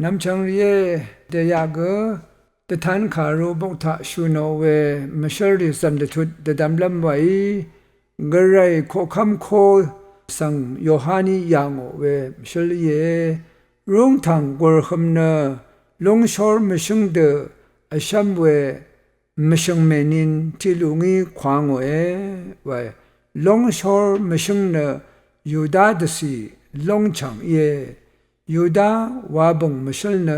น้ำชังเรียเดียกแต่ท่านขารูบกทะชูโนเวมชริสัมเดทุดเดดำลำไว้กระไรโคคำโคสังโยฮานียางเวมชลีเยรุ่งทางกวรคำเนลงชอร์มชงเดอชัมเวมชงเมนินที่ลุงีควางเวลงชอร์มชงเนยูดาดสีลงชังเยยูดาวาบงมชลเน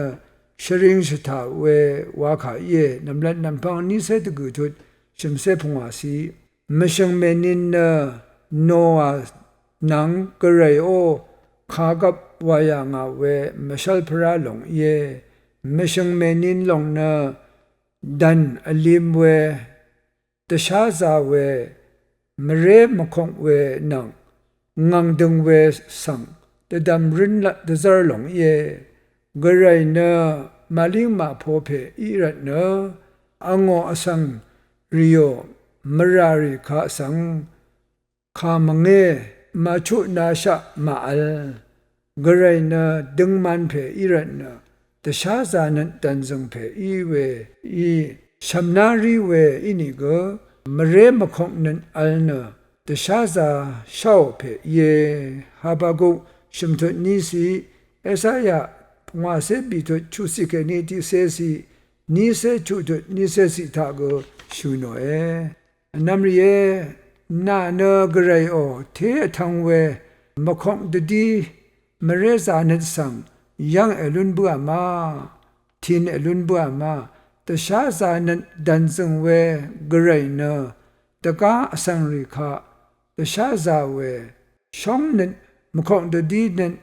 ชริงสถาเววาขาเยนำลัดนำพังนิเสตกุทุดชิมเสพงวาสีมชงเมนินเนโนอานังกระไรโอขากับวายางาเวมชลพระลงเยมชงเมนินลงเนดันอลิมเวตชาซาเวมเรมคงเวนังงังดึงเวสังเดดำรินละเดซาร์หลงเยกระไรเนมาลิงมาโพเพอีรัตเนอังโออสังริโอมราริคาสังคามังเงมาชุนาชะมาอัลกระไรเนดึงมันเพอีรัตเนแต่ชาซานันตันซึงเพอีเวอีชัมนารีเวอินิกมเรมคงนันอัลเนแต่ชาซาชาวเพเยฮาบากุชิมทุนิสีเอสายาพงาเสบิทุชุสิเกนิติเสสีนิเสชุทุนิเสสิทาโกชูโนเอนำเรียนาเนกระไรโอเททังเวมคงดดีมเรซานันสังยังเอลุนบัวมาทินเอลุนบัวมาแต่ชาซานันดันซึงเวกระไรเนตะกาสังริคาแต่ชาซาเวช่องนั้นมคงดดีนั้น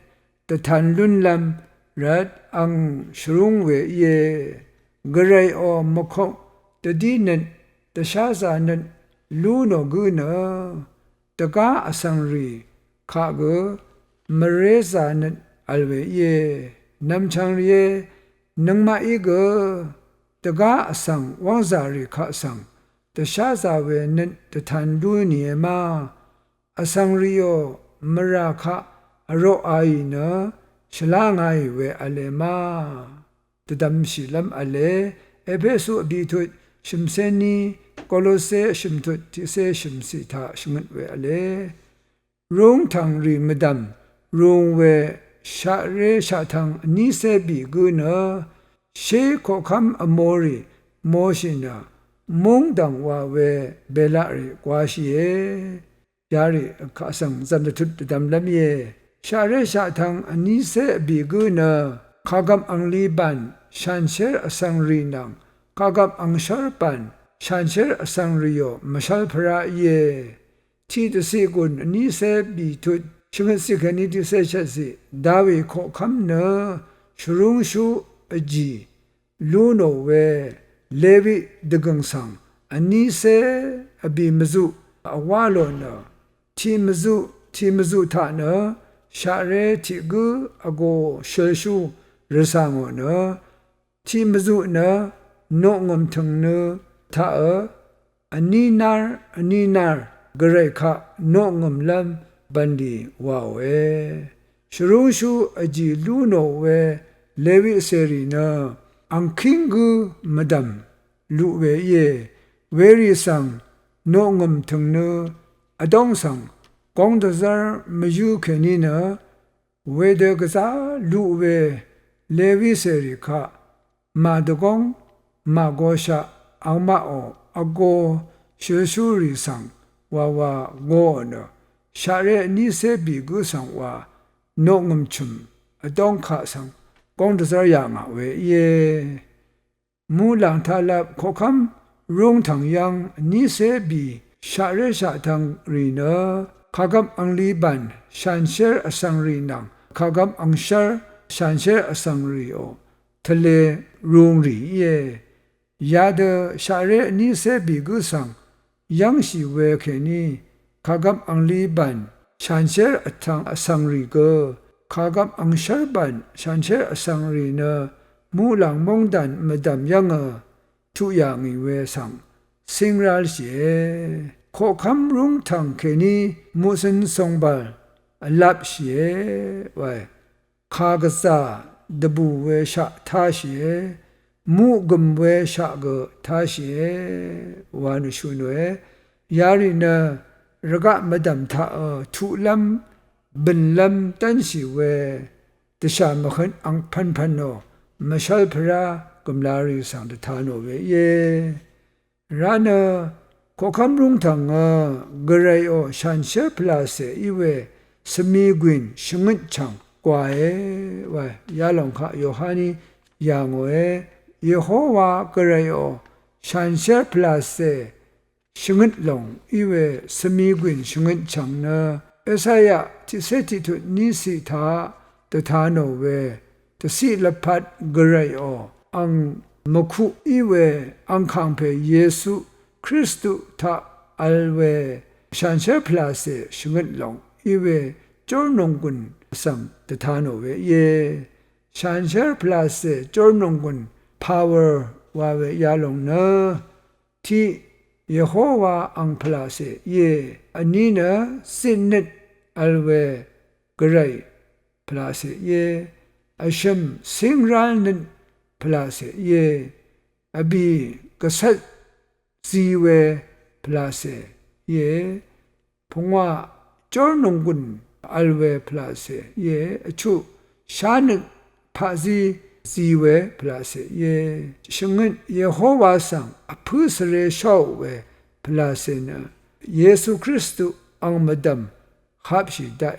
แต่ทันลุนลำรัดอังชรุงเวเยกระไรโอมคงดดีนั้นแต่ชาซานั้นลูโนกุเนตะกาสังริคาเกมเรซานันอัลเวเยน้ำชังเรียนังมาอีกตะกาสังวังซาริคาสังแต่ชาซาเวนันแต่ทันดูเนียมาอสังริโอมราคะอโรไอเนฉลางไอเวอเลมาแต่ดำชิลำอเลเอเบสุบีทุดชิมเซนีโคโลเซชิมทุดทิเซชิมสิทาชงดเวอเลรุงทางรีมดำรุงเวชาเรชาทังนิเซบีกุเนเชโคคัมอโมริโมชินามุงดังวาเวเบลาริกวาชีเอยาริข้าสังจันททุดดำลำเยชาเรชาทังนิเซบีกุเนข้ากับอังลีบันชันเชอร์อสังรีนังข้ากับอังชาร์ปันชันเชอร์อสังริโยมชัลพระเยที่ตสิกุนนิเซบีทุดชงสิกนิติเสชสิดาวิโคคำเนชรุงชูอจีลูโนเวเลวิดกังสังอันนี้เสอบิมซุอวาโลเนทีมซุทาเนชาเรทิกุอโกเชชูรสังโนทีมซุเนโนงมทังเนทาอันนี้นาร์กระไรคะโนงมลำบันดีว้าวชรุงชูอจีลูโนเวเลวิเซรีนาอังคิงกูมดัมลูเวเยเวรีสังโนงมถึงเนอดองสังกองดซาร์มยูเคนีนาเวเดกซาลูเวเลวิเซรีคะมาดกองมาโกชาอังมาโออโกเชชูรีสังวาวาโกเนชาเรนิเซบีกุสังวาโนงมชุมอดองขาสังกองดซาร์ยางเวเยมูหลังทาลับโคคำรุงถังยังนิเซบีชาเรชาทังรีเนข้ากับอังลีบันชันเชอร์อสังรีนังข้ากับอังชาร์ชันเชอร์อสังรีโอทะเลรุงรีเยยาเดชาเรนิเซบีกุสังยังสิเวเคนีข้ากับอังลีบันชันเชอร์อทังอสังรีเกข้ากับอังชาร์บันชันเชอร์อสังรีเนมูหลังมงดันมดำยังทุอย่างเวสังสิงรัลเชโคคำรุงทางเคนีมุสินทรงบาลลับเชไว้ข้ากษา ดบูเวชะทาชีมูกุมเวชะกทาชีวานุชุนเวยารินะระกะมดัมทาทุลัมบินลัมตันชีเวตชามขันอังพันโนมชัลพระกุมลาริสังตทานโนเวเยรานะขอคำรุงทางกระไรโอชันเชพลาเสอีเวสมีกวินชงดชังกว่าว่ายาลงค่ะโยฮานีอย่างเวเยโฮวากระไรโอชันเชพลาเสชงดลงอีเวสมีกวินชงดชังนะเอสายะที่เสติทุนิสิทาตทานโนเวตสิลพัดกระไรโออังมคุอีเวอังคังเพเยซูคริสต์ทาอัลเวชันเชพลาเสชงดลงอีเวจอร์นงกุนสัมตทานโนเวเยชันเชพลาเสจอร์นงกุน power วาเวยาลงนะที่เยโฮวาอังพลาเสเยอันนี้นะสินนิดอัลเวกระไรพลาเสเยอาชัมสิงรัลนิดพลาเสเยอบีกษัตริย์ซีเวพลาเสเยพงว่าจอร์นงกุนอัลเวพลาเสเยอชุชานิพาซีเวพลาเสเยชงนเยโฮวาสังอพุสเรชาวเวพลาเสนะเยซูคริสต์อังมดัมขับชิดา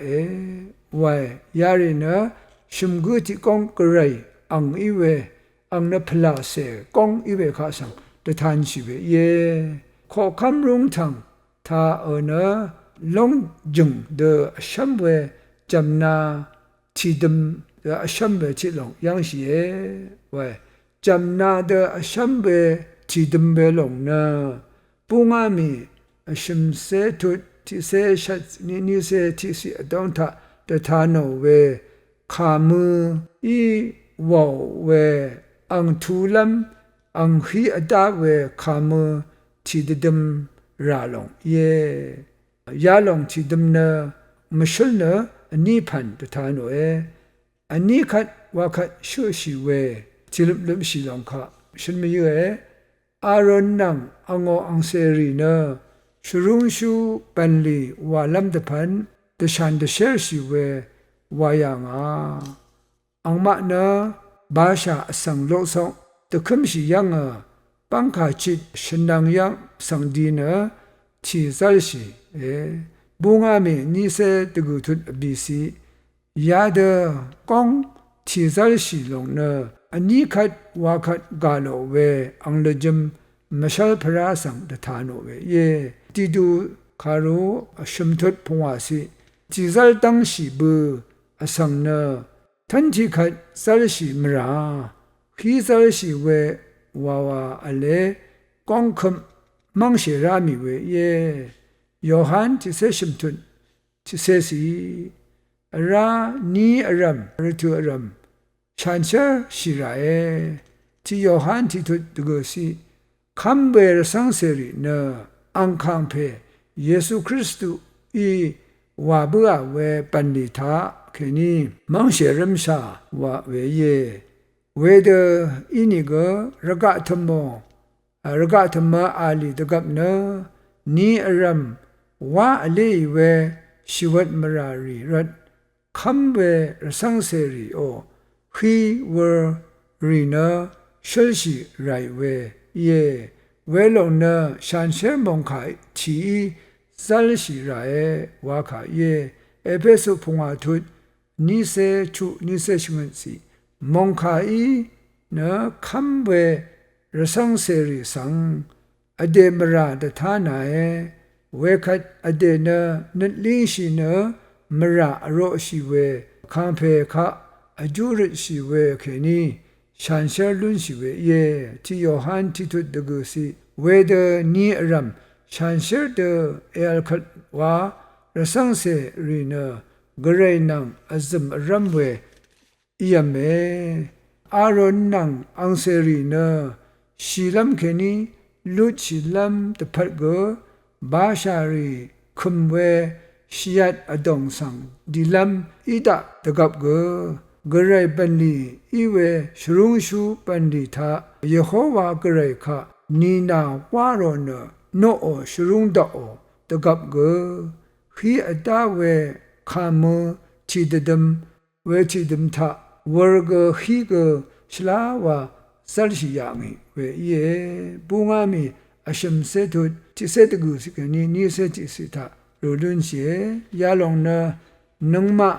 ไว้ยารินะชิมกุติกองกระไรอังอีเวอังนพลาเสกองอีเวข้าสังตทานชิเวเยขอคำรุงทางทานะลงจุงเดชัมเวจำนาที่ดมเดชัมเวที่ลงยังเสียไว้จำนาเดชัมเวที่ดมเวลงนะปุงอามีชิมเสตุที่เสชัดนี่เสที่สิดองทาตทานโนเวขามืออีวาวเวอังทูลัมอังฮีอดาเวขามือที่ดมราลงเยยาลงที่ดมเนมชุลเนอันนี้พันตทานโนอันนี้ขัดว่าขัดชูชีเวที่ลุมชีลงค่ะฉันไม่เยอะอารอนนังอังอังเซรีเนชรุงชูปันลีว่าลำตะพันตะชันตะเชลชีเววายังอังมาเนบาชาสังโลสงตะคุมชียังปังขาจิตฉันดังยังสังดีเนที่ซัลชีบุงอามีนิเซตกุทุดบีซียาเดกองที่ซัลชีลงเนอันนี้ขัดว่าขัดกาโลเวอังเลจมมชัลพระสังตทานโนเวเยที่ดูคารุชมทุดพงวาสีที่ซัลตั้งชีบืออสังเนทันที่ขัดซัลชีมราขีซัลชีเววาวาอเลกองคมมังเชรามิเวเยโยฮันที่เสชิมทุนที่เสสีรานีอรัมฤดูอรัมชันเชชิราที่โยฮันที่ทุดตกสีคำเบรสังเสรีเนอังคังเพเยซูคริสต์อีวาบัวเวปันดิธาเคนีมังเชรัมชาวาเวเยเวเดอินิกระกะธโมระกะธรรมอาลีตกับเนนีอรัมว่าอเลเวชีวัตมรารีรัดคำเวรสังเสรีโอฮีเวรีเนชลชีไรเวเยเวลงเนชันเชมงขายทีซัลชีไรวาขาเยเอเปสุพงอาทุดนิเซชุนิเซชมันสีมงขายเนคำเวรสังเสรีสังอเดมราตทานาเวคัดอเดเนนัดลิชิเนมราอโรชิเวคัมเพคะอจุริชิเวเคนีชันเชลุนชิเวเยที่โยฮันที่ทุดดกุสีเวเดนีอรัมชันเชเดเอลคัดวารสังเสรีเนกเรนังอซึมรัมเวยามเมอารอนนังอังเสรีเนชีลัมเคนีลุชิลัมตะพัดเกบาชารีคุมเวชียัดอดองสังดิลัมอิดะตะกับเก กระไรปันลีอีเวชรุงชูปันลีทาเยโฮวากระไรคะนีนาวารอนโนโอชรุงดอตะกับเกขีอตาเวคามชีดดมเวชีดมทะวรกขีกชลาวาสัลชิยามิเวเยปุงามิอาชมเซตุจิเซตกุสิกนีเซจิสิทาโรดุนเชยาลงนะนังมา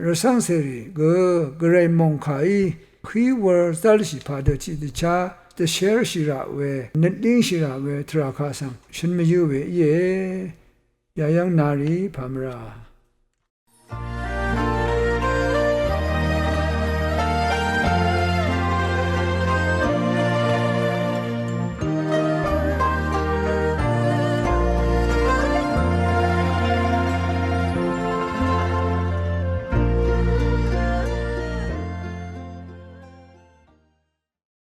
รสังเสรีกระไรมงไขขีวรสัลชิพาดจิตชาแต่เชร์ชิระเวนัดดิ้งชิระเวทราคาสังฉันไม่อยู่เวเยยายังนารีพามรา